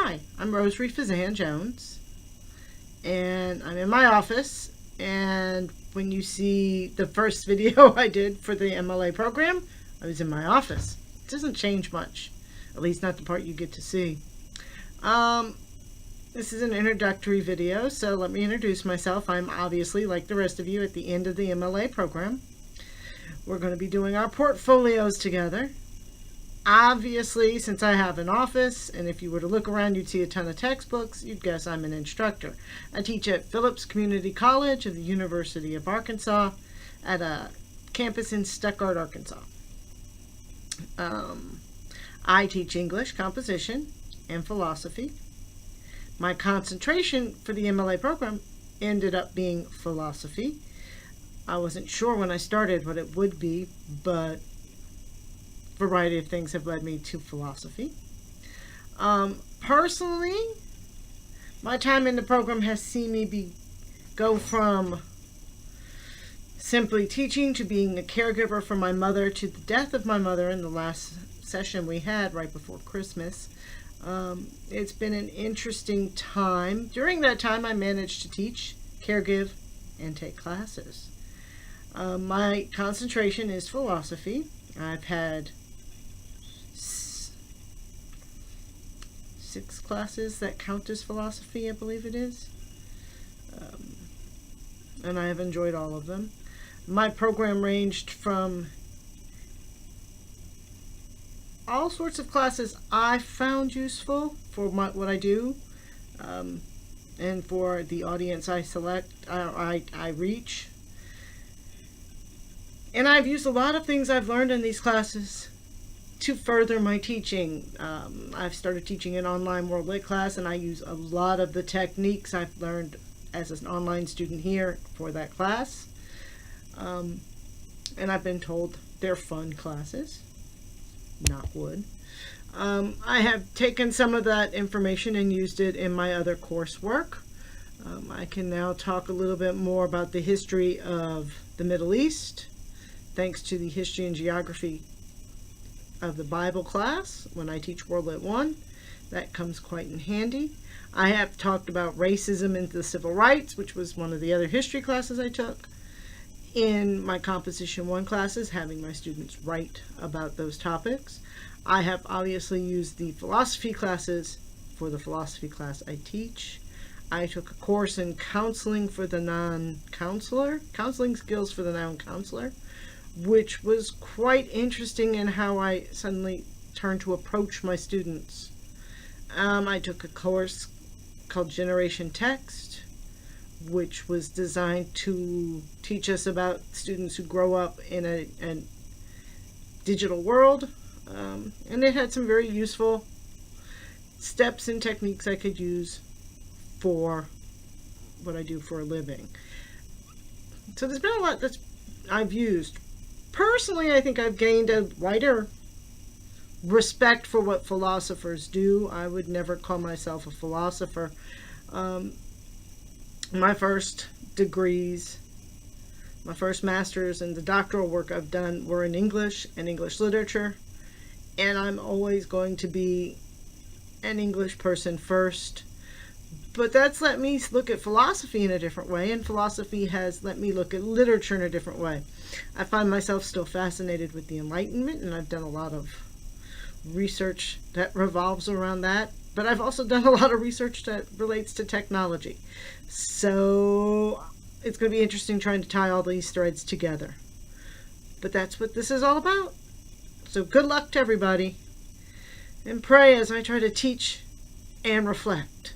Hi, I'm Rosary Fazende-Jones, and I'm in my office, and when you see the first video I did for the MLA program, I was in my office. It doesn't change much, at least not the part you get to see. This is an introductory video, so let me introduce myself. I'm obviously, like the rest of you, at the end of the MLA program. We're going to be doing our portfolios together. Obviously, since I have an office, and if you were to look around, you'd see a ton of textbooks, you'd guess I'm an instructor. I teach at Phillips Community College of the University of Arkansas at a campus in Stuttgart, Arkansas. I teach English, composition, and philosophy. My concentration for the MLA program ended up being philosophy. I wasn't sure when I started what it would be, but a variety of things have led me to philosophy. Personally, my time in the program has seen me go from simply teaching to being a caregiver for my mother to the death of my mother in the last session we had right before Christmas. It's been an interesting time. During that time, I managed to teach, caregive, and take classes. My concentration is philosophy. I've had 6 classes that count as philosophy, I believe it is. And I have enjoyed all of them. My program ranged from all sorts of classes I found useful for what I do, and for the audience I select, I reach. And I've used a lot of things I've learned in these classes to further my teaching. I've started teaching an online World Lit class, and I use a lot of the techniques I've learned as an online student here for that class. And I've been told they're fun classes. Knock wood. I have taken some of that information and used it in my other coursework. I can now talk a little bit more about the history of the Middle East, thanks to the history and geography of the Bible class when I teach World Lit 1. That comes quite in handy. I have talked about racism and the civil rights, which was one of the other history classes I took. In my Composition 1 classes, having my students write about those topics. I have obviously used the philosophy classes for the philosophy class I teach. I took a course in counseling for the non-counselor, counseling skills for the non-counselor, which was quite interesting in how I suddenly turned to approach my students. I took a course called Generation Text, which was designed to teach us about students who grow up in a digital world, and it had some very useful steps and techniques I could use for what I do for a living. So there's been a lot that I've used. Personally, I think I've gained a wider respect for what philosophers do. I would never call myself a philosopher. My first degrees, my first master's and the doctoral work I've done were in English and English literature, and I'm always going to be an English person first. But that's let me look at philosophy in a different way, and philosophy has let me look at literature in a different way. I find myself still fascinated with the Enlightenment, and I've done a lot of research that revolves around that. But I've also done a lot of research that relates to technology. So it's going to be interesting trying to tie all these threads together. But that's what this is all about. So good luck to everybody. And pray as I try to teach and reflect.